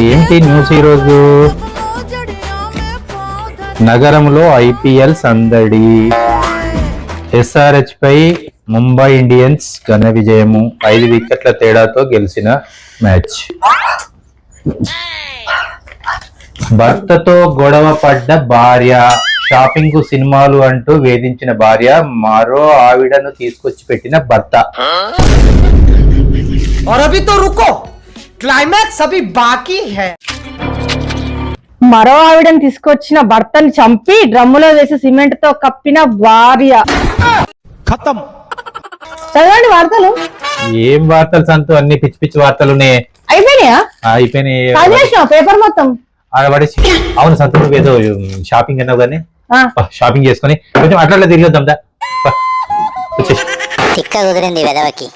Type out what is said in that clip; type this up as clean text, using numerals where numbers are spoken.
ఏంటి న్యూస్ ఈరోజు? నగరంలో ఐపీఎల్ సందడి. ఎస్ఆర్హెచ్ పై ముంబై ఇండియన్స్ ఘన విజయము. 5 వికెట్ల తేడాతో గెలిచిన మ్యాచ్. భర్తతో గొడవ పడ్డ భార్య, షాపింగ్ కు సినిమాలు అంటూ వేధించిన భార్య, మరో ఆవిడను తీసుకొచ్చి పెట్టిన భర్త. और अभी तो रुको, क्लाइमैक्स अभी बाकी है. మరో ఆవిడని తీసుకొచ్చిన భర్తని చంపి డ్రమ్ములో వేసి సిమెంట్ తో కప్పిన భార్య. ఖతం. చదవండి వార్తలు. ఏం వార్తలు సంతు? అన్ని పిచ్చి పిచ్చి వార్తలునే అయిపోయినాయా? అయిపోయినాయి. పేపర్ మొత్తం పడేసి. అవును సంతు, నువ్వేదో షాపింగ్ అన్నావు కానీ షాపింగ్ చేసుకుని కొంచెం అట్లా తిరిగొద్దాం. తిక్క కుదిరింది వెదవకి.